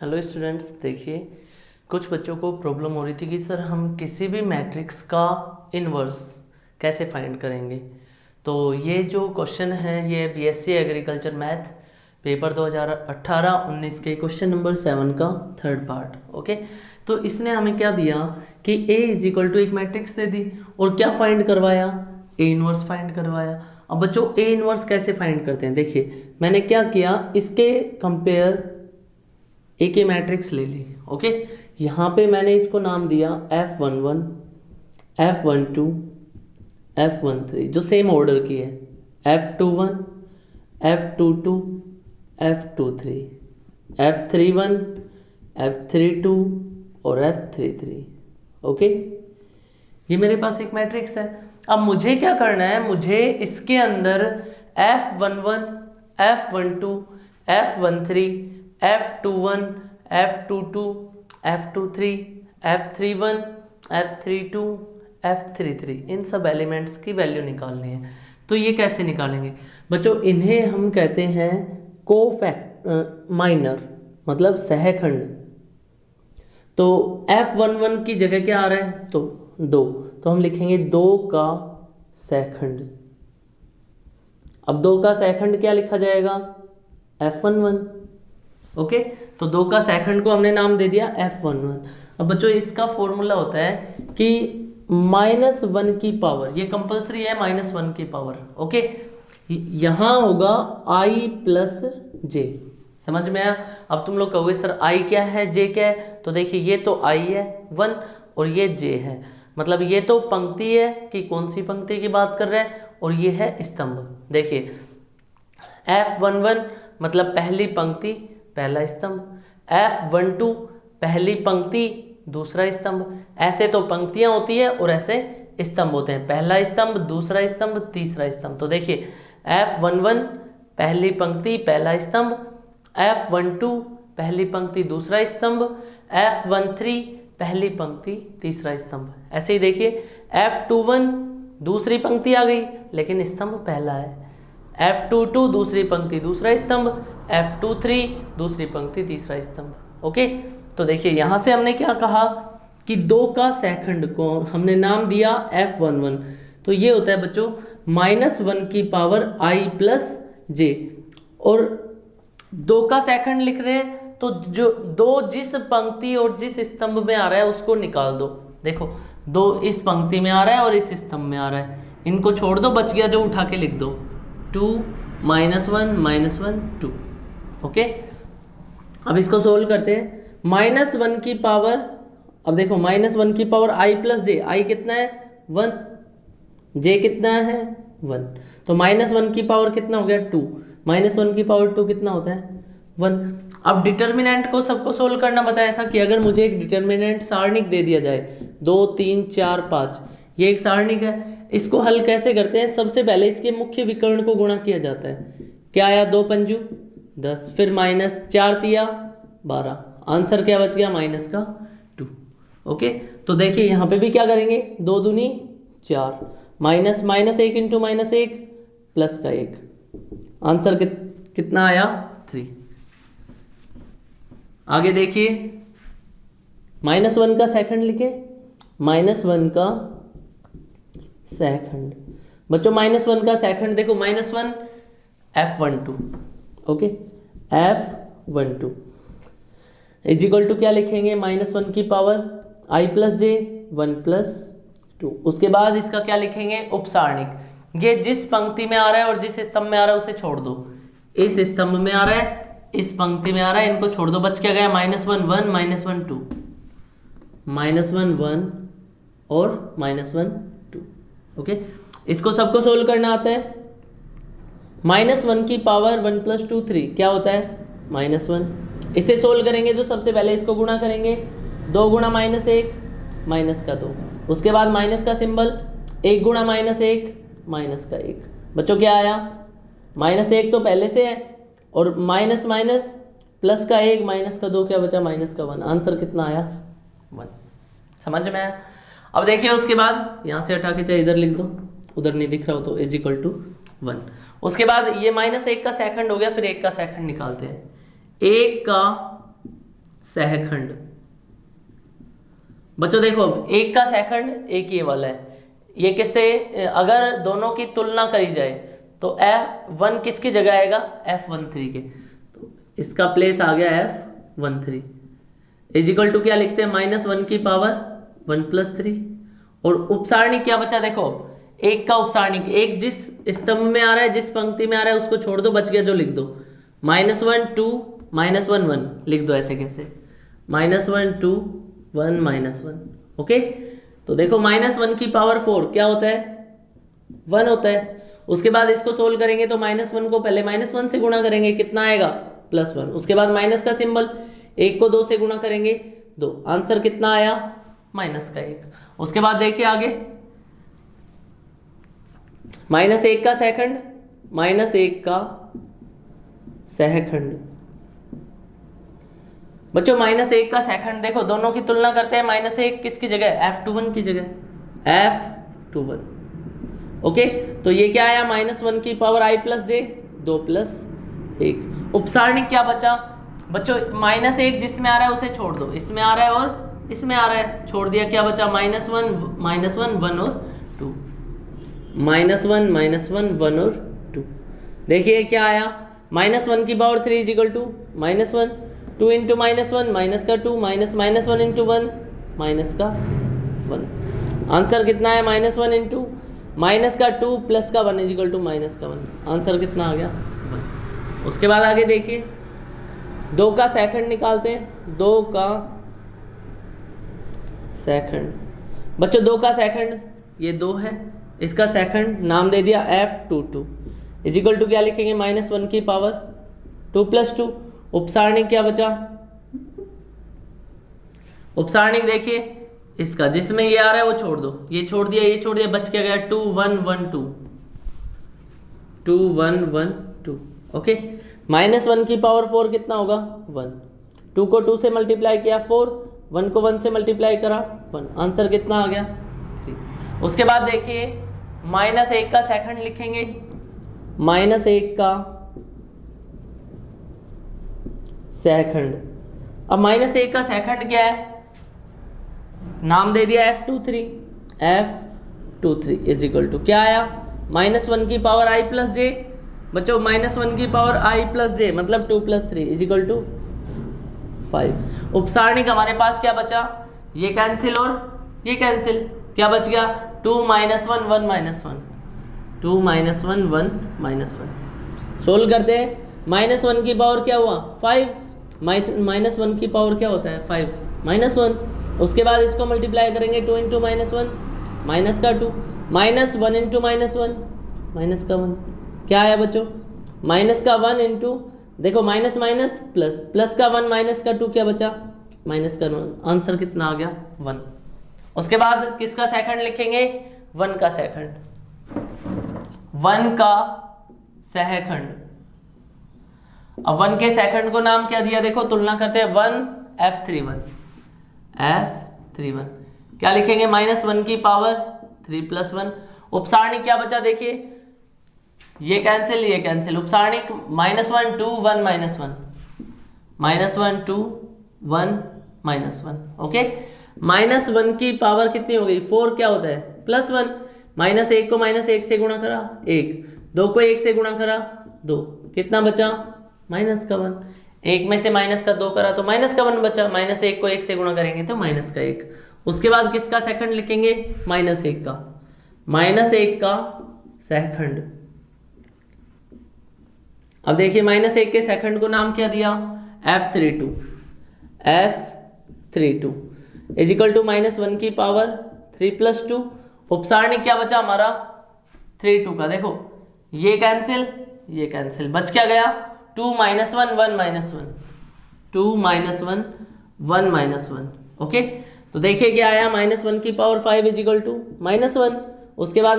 Hello students, देखिए कुछ बच्चों को प्रॉब्लम हो रही थी कि सर हम किसी भी मैट्रिक्स का इन्वर्स कैसे फाइंड करेंगे। तो ये जो क्वेश्चन है ये बीएससी एग्रीकल्चर मैथ पेपर 2018-19 के क्वेश्चन नंबर 7 का थर्ड पार्ट। ओके, तो इसने हमें क्या दिया कि A इज इक्वल टू एक मैट्रिक्स दे दी और क्या फाइंड करवाया, A इन्वर्स फाइंड करवाया। अब बच्चों A इन्वर्स कैसे फाइंड करते हैं, देखिए मैंने क्या किया, इसके कंपेयर ए के मैट्रिक्स ले ली। ओके, यहाँ पे मैंने इसको नाम दिया F11, F12, F13 जो सेम ऑर्डर की है, F21, F22, F23, F31, F32 और F33। ओके, ये मेरे पास एक मैट्रिक्स है। अब मुझे क्या करना है, मुझे इसके अंदर F11, F12, F13, F21, F22, F23, F31, F32, F33 इन सब एलिमेंट्स की वैल्यू निकालनी है। तो ये कैसे निकालेंगे बच्चों, इन्हें हम कहते हैं माइनर मतलब सहखंड। तो F11 की जगह क्या आ रहा है, तो 2, तो हम लिखेंगे 2 का सहखंड। अब 2 का सहखंड क्या लिखा जाएगा, F11। ओके, तो 2 का सेकंड को हमने नाम दे दिया F11। अब बच्चों इसका फॉर्मूला होता है कि -1 की पावर, ये कंपलसरी है -1 की पावर। ओके, यहाँ होगा I प्लस J, समझ में आया। अब तुम लोग कहोगे सर I क्या है J क्या है, तो देखिए ये तो I है 1 और ये J है, मतलब ये तो पंक्ति है कि कौन सी पंक्ति की बात कर रहे हैं, और ये है स्तंभ। देखिए F11 मतलब पहली पंक्ति पहला स्तंभ, F12 पहली पंक्ति दूसरा स्तंभ। ऐसे तो पंक्तियां होती है और ऐसे स्तंभ होते हैं, पहला स्तंभ दूसरा स्तंभ तीसरा स्तंभ। तो देखिए F11 पहली पंक्ति पहला स्तंभ, F12 पहली पंक्ति दूसरा स्तंभ, F13 पहली पंक्ति तीसरा स्तंभ। ऐसे ही देखिए F21 दूसरी पंक्ति आ गई लेकिन स्तंभ पहला है, F22 दूसरी पंक्ति दूसरा स्तंभ, F23 दूसरी पंक्ति तीसरा स्तंभ। ओके, तो देखिए यहाँ से हमने क्या कहा कि 2 का सेकंड को हमने नाम दिया F11। तो ये होता है बच्चों -1 की पावर I प्लस J, और 2 का सेकंड लिख रहे हैं तो जो 2 जिस पंक्ति और जिस स्तंभ में आ रहा है उसको निकाल दो। देखो 2 इस पंक्ति में आ रहा है और इस स्तंभ में आ रहा है, इनको छोड़ दो, बच गया जो उठा के लिख दो 2 -1 -1 2। ओके, अब इसको सोल्व करते हैं। -1 की पावर, अब देखो -1 की power I plus J, I कितना है 1, J कितना है 1, तो -1 की पावर कितना हो गया 2, -1 की पावर 2 कितना होता है 1। अब डिटर्मिनेंट को सबको सोल्व करना बताया था कि अगर मुझे एक डिटर्मिनेंट सारणिक दे दिया जाए 2 3 4 5, ये एक सारणिक है, इसको हल कैसे करते हैं, सबसे पहले इसके मुख्य विकर्ण को गुणा किया जाता है। क्या आया 2 पंजू 10, फिर -4 तिया 12, आंसर क्या बच गया -2। ओके, तो देखिए यहाँ पे भी क्या करेंगे, 2 दूनी 4, -1 इंटू -1 प्लस का 1, आंसर कितना आया 3। आगे देखिए -1 का सेकंड लिखे, -1 का सेकंड बच्चों, -1 का सेकंड देखो -1 F12। Okay, F12 is equal to क्या लिखेंगे, -1 की power I plus J 1 plus 2। उसके बाद इसका क्या लिखेंगे, उपसारणिक, ये जिस पंक्ति में आ रहा है और जिस स्तंभ में आ रहा है उसे छोड़ दो, इस स्तंभ में आ रहा है इस पंक्ति में आ रहा है, इनको छोड़ दो, बच क्या गया -1 1 -1 2, -1 1 और -1 2। ओके, इसको सबको सोल्व करना आता है। -1 की पावर 1 प्लस 2 3 क्या होता है -1। इसे सोल्व करेंगे तो सबसे पहले इसको गुणा करेंगे, 2 गुणा -1 माइनस का 2, उसके बाद माइनस का सिंबल, 1 गुणा -1 माइनस का 1। बच्चों क्या आया, -1 तो पहले से है और माइनस माइनस प्लस का 1 माइनस का 2 क्या बचा -1, आंसर कितना आया 1। समझ में आया। अब देखिए उसके बाद यहाँ से हटा के चाहे इधर लिख दो, उधर नहीं दिख रहा हो तो इज इक्वल टू 1। उसके बाद ये -1 का सेकंड हो गया, फिर 1 का सेकंड निकालते हैं। 1 का सहखंड। बच्चों देखो अब एक का सहखंड एक ये वाला है, ये किससे, अगर दोनों की तुलना करी जाए तो F1 किसकी जगह आएगा, F13 के, तो इसका प्लेस आ गया F13 इज इक्वल टू क्या लिखते हैं, -1 की पावर 1 + 3। और उपसारणिक क्या बचा, देखो एक का उपसारणिक, एक जिस स्तंभ में आ रहा है, जिस पंक्ति में आ रहा है उसको छोड़ दो, बच गया जो लिख दो, -1 2 -1 1 लिख दो, ऐसे कैसे, -1 2 1 -1। ओके, तो देखो -1 की पावर 4 क्या होता है, 1 होता है। उसके बाद इसको सोल्व करेंगे तो -1 को पहले -1 से गुणा करेंगे, कितना आएगा, +1। उसके बाद माइनस का सिंबल, 1 को 2 से गुणा करेंगे 2, आंसर कितना आया, -1। उसके बाद देखिए आगे, -1 का सहखंड, -1 का सहखंड। बच्चों -1 का सहखंड देखो, दोनों की तुलना करते हैं, -1 किसकी जगह, F21 की जगह, F21। ओके, तो ये क्या आया, -1 की पावर I + j 2 + 1। उपसारणिक क्या बचा बच्चों, -1 जिसमें आ रहा है उसे छोड़ दो, इसमें आ रहा है और इसमें आ रहा है, छोड़ दिया, क्या बचा, -1 1 और 2, -1 1 और 2। देखिए क्या आया, -1 की power 3 is equal to -1, 2 × -1 minus का 2, -1 × 1 माइनस का 1। आंसर कितना है, -1 × माइनस का 2 प्लस का 1 इज इक्वल टू माइनस का 1। आंसर कितना आ गया, 1। उसके बाद आगे देखिए, 2 का सहखंड निकालते हैं, 2 का सहखंड। बच्चों 2 का सहखंड ये 2 है, इसका सहखंड नाम दे दिया F22 इज इक्वल टू क्या लिखेंगे, -1 की पावर 2 + 2। उपसारणिक क्या बचा, उपसारणिक देखिए इसका, जिसमें ये आ रहा है वो छोड़ दो, ये छोड़ दिया, ये छोड़ दिया, बच क्या गया, 2 1 1 2, 2 1 1 2। ओके, -1 की पावर 4 कितना होगा, 1। 2 को 2 से मल्टीप्लाई किया 4, 1 को 1 से मल्टीप्लाई करा 1, आंसर कितना आ गया, 3। उसके बाद देखिए -1 का सहखंड लिखेंगे, -1 का सहखंड। अब -1 का सहखंड क्या है, नाम दे दिया F23 इज इक्वल टू क्या आया, -1 की पावर I + j। बच्चों -1 की पावर I + j मतलब 2 + 3 इज इक्वल टू 5। उपसारणिक हमारे पास क्या बचा, ये कैंसिल और ये कैंसिल, क्या बच गया, 2 - 1 1 -1, 2 - 1 1 -1। सोल्व करते हैं, -1 की पावर क्या हुआ, 5, -1 की पावर क्या होता है, 5 -1। उसके बाद इसको मल्टीप्लाई करेंगे, 2 × -1 माइनस का 2, -1 × -1 माइनस का 1, क्या आया बच्चों, माइनस का 1 इंटू, देखो माइनस माइनस प्लस, प्लस का 1 माइनस का 2 क्या बचा, माइनस का 1। आंसर कितना आ गया, 1। उसके बाद किसका सेकंड लिखेंगे, 1 का सेकंड, 1 का सहखंड। अब 1 के सेकंड को नाम क्या दिया, देखो तुलना करते हैं, 1 F31, F31 क्या लिखेंगे, -1 की पावर 3 + 1। उपसारणिक क्या बचा, देखिए ये कैंसिल ये कैंसिल, उपसारणिक -1 2 1 -1, -1 2 1 -1। ओके, -1 की पावर कितनी हो गई, 4 क्या होता है +1, -1 को -1 से गुणा करा 1, 2 को 1 से गुणा करा 2, कितना बचा -1, 1 में से -2 करा तो -1 बचा, -1 को 1 से गुणा करेंगे तो -1। उसके बाद किसका सेकंड लिखेंगे, -1 का, -1 का सहखंड। अब देखिए -1 के सेकंड को नाम क्या दिया, F32, F32 is equal to -1 की पावर 3 + 2। उपसारणिक क्या बचा हमारा 3 2 का, देखो ये कैंसिल ये कैंसिल, बच क्या गया 2 - 1 1 -1, 2 - 1 1 -1। ओके, तो देखिए क्या आया, -1 की पावर 5 इज इक्वल टू -1। उसके बाद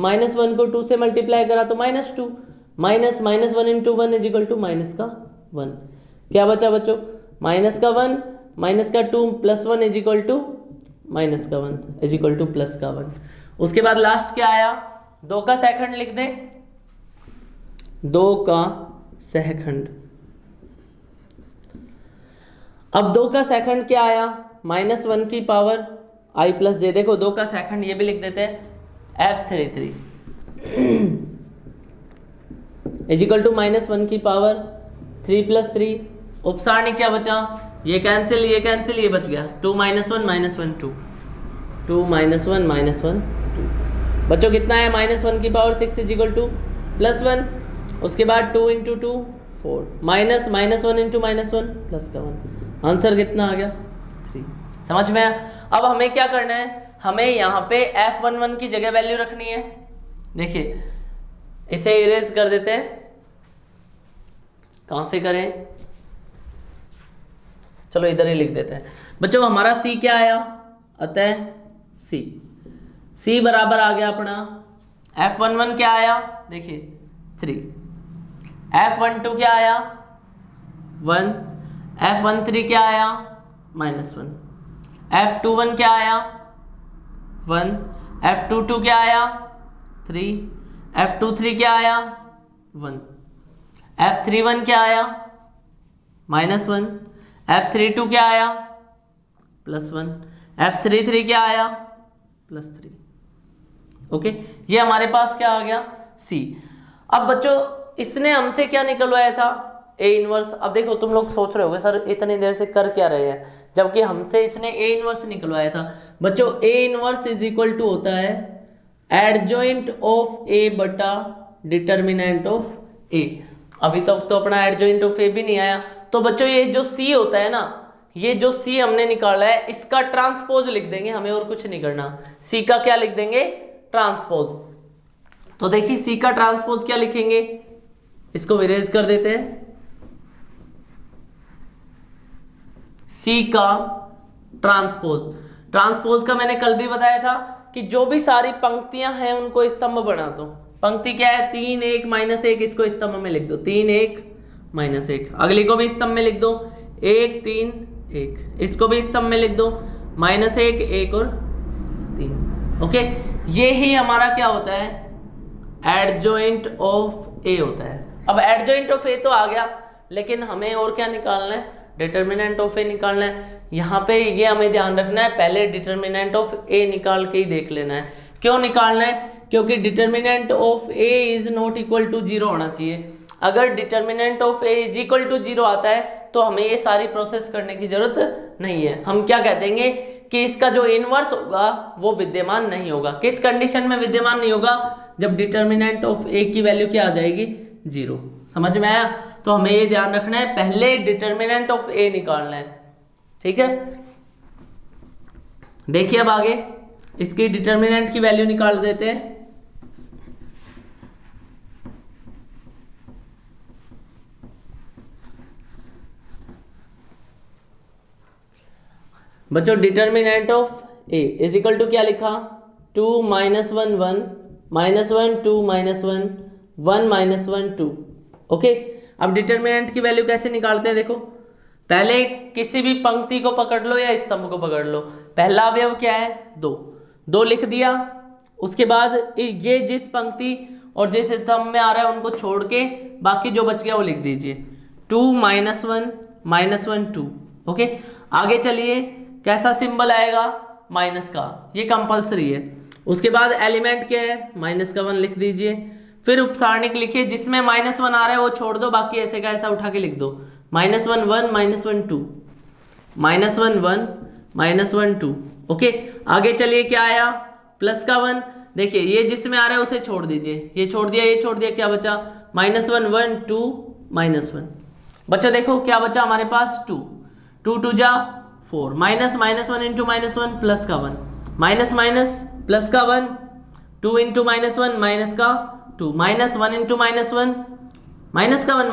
-1 को 2 से मल्टीप्लाई करा तो -2, -1 × 1 इज इक्वल टू -1। क्या बचा बच्चों, -1 -2 + 1 is equal to -1 is equal to +1। उसके बाद लास्ट क्या आया, 2 का सेकंड लिख दे, 2 का सहखंड। अब 2 का सेकंड क्या आया, -1 की पावर i प्लस जे। देखो 2 का सेकंड ये भी लिख देते हैं F33 इज इक्वल टू -1 की पावर 3 + 3। उपसारणी क्या बचा, ये कैंसिल ये बच गया 2 - 1 - 1 2 2 - 1 - 1 2। बच्चों कितना है, -1 की पावर 6 इज इक्वल टू +1, उसके बाद 2 × 2 4 -1 × -1 प्लस का 1, आंसर कितना आ गया 3। समझ में आया। अब हमें क्या करना है, हमें यहाँ पे F11 की जगह वैल्यू रखनी है। देखिए इसे इरेज कर देते हैं, कहाँ से करें, चलो इधर ही लिख देते हैं। बच्चों हमारा C क्या आया, अतः C बराबर आ गया अपना F11 क्या आया, देखिए 3, F12 क्या आया 1, F13 क्या आया -1, F21 क्या आया 1, F22 क्या आया 3, F23 क्या आया 1, F31 क्या आया -1, F32 क्या आया +1, F33 क्या आया +3। ओके, ये हमारे पास क्या आ गया C। अब बच्चों इसने हमसे क्या निकलवाया था, A इनवर्स। अब देखो तुम लोग सोच रहे होगे सर इतनी देर से कर क्या रहे हैं, जबकि हमसे इसने A इनवर्स निकलवाया था। बच्चों A inverse is equal to होता है एडजॉइंट ऑफ A बटा डिटर्मिनेंट ऑफ A। अभी तक तो अपना एडजॉइंट ऑफ A भी नहीं आया। तो बच्चों ये जो C होता है ना, ये जो C हमने निकाला है इसका ट्रांसपोज लिख देंगे, हमें और कुछ नहीं करना। C का क्या लिख देंगे, ट्रांसपोज। तो देखिए C का ट्रांसपोज क्या लिखेंगे, इसको इरेज कर देते हैं। C का ट्रांसपोज का मैंने कल भी बताया था कि जो भी सारी पंक्तियां हैं उनको स्तंभ बना दो। पंक्ति क्या है 3 1 -1, इसको स्तंभ में लिख दो 3 1 -1। अगली को भी स्तंभ में लिख दो 1 3 1, इसको भी स्तंभ में लिख दो -1 1 और 3। ओके, ये ही हमारा क्या होता है, एडजॉइंट ऑफ A होता है। अब एडजॉइंट ऑफ A तो आ गया, लेकिन हमें और क्या निकालना है, डिटर्मिनेंट ऑफ A निकालना है। यहाँ पे ये हमें ध्यान रखना है, पहले डिटर्मिनेंट ऑफ A निकाल के ही देख लेना है। क्यों निकालना है, क्योंकि determinant of A is not equal to 0 होना चाहिए। अगर determinant of A is equal to 0 आता है तो हमें ये सारी प्रोसेस करने की जरूरत नहीं है। हम क्या कह देंगे कि इसका जो इनवर्स होगा वो विद्यमान नहीं होगा। किस कंडीशन में विद्यमान नहीं होगा, जब डिटर्मिनेंट ऑफ A की वैल्यू क्या आ जाएगी 0। समझ में आया। तो हमें ये ध्यान रखना है, पहले डिटर्मिनेंट ऑफ A निकालना है, ठीक है। देखिए अब आगे इसकी डिटर्मिनेंट की वैल्यू निकाल देते हैं। बच्चों determinant of A is equal to क्या लिखा, 2 - 1 1 -1 2 -1 1 -1 2। ओके, अब डिटर्मिनेंट की वैल्यू कैसे निकालते हैं, देखो पहले किसी भी पंक्ति को पकड़ लो या स्तंभ को पकड़ लो। पहला अवयव क्या है 2 लिख दिया। उसके बाद ये जिस पंक्ति और जिस स्तंभ में आ रहा है उनको छोड़ के बाकी जो बच गया वो लिख दीजिए 2 - 1 -1 2। ओके, आगे चलिए कैसा सिंबल आएगा, माइनस का, ये कंपलसरी है। उसके बाद एलिमेंट क्या है -1 लिख दीजिए। फिर उपसारणिक लिखिए, जिसमें -1 आ रहा है वो छोड़ दो, बाकी ऐसे का ऐसा उठा के लिख दो -1 1 -1 2 -1 1 -1 2। ओके, आगे चलिए क्या आया प्लस का 1। देखिए ये जिसमें आ रहा है उसे छोड़ दीजिए, ये छोड़ दिया ये छोड़ दिया, क्या बचा -1 1 2 -1। बच्चों देखो क्या बचा हमारे पास 2 2 जा 4 -1 × -1 प्लस का 1 प्लस का 1 2 × -1 माइनस का 2 -1 × -1 माइनस का 1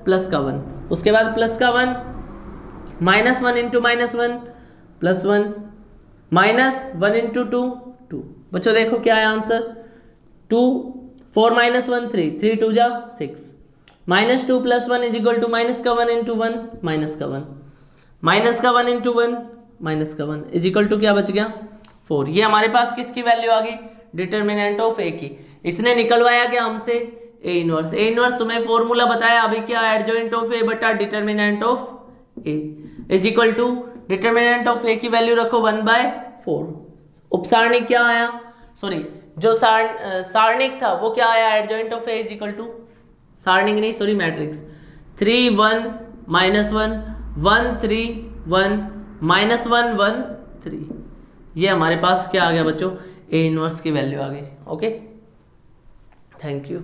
प्लस का 1। उसके बाद प्लस का 1 -1 × -1 प्लस 1 -1 × 2 2। बच्चों देखो क्या है आंसर 2 4 -1 3 3 2 जा 6 -2 + 1 इज इक्वल टू -1 × 1 माइनस का 1 -1 × 1 इज इक्वल टू क्या बच गया 4। ये हमारे पास किसकी वैल्यू आ गई, डिटर्मिनेंट ऑफ A की। इसने निकलवाया क्या हमसे A इनवर्स। A इनवर्स तुम्हें फॉर्मूला बताया अभी क्या, एडजॉइंट ऑफ A बटा determinant of A। Is equal to determinant of A की वैल्यू रखो 1/4। उपसारणिक क्या आया, सॉरी जो सारणिक था वो क्या आया, adjoint of A is equal to, सारणिक नहीं सॉरी मैट्रिक्स, 3 1 -1 1 3 1 -1 1 3। ये हमारे पास क्या आ गया बच्चों, ए इनवर्स की वैल्यू आ गई। Okay, thank you.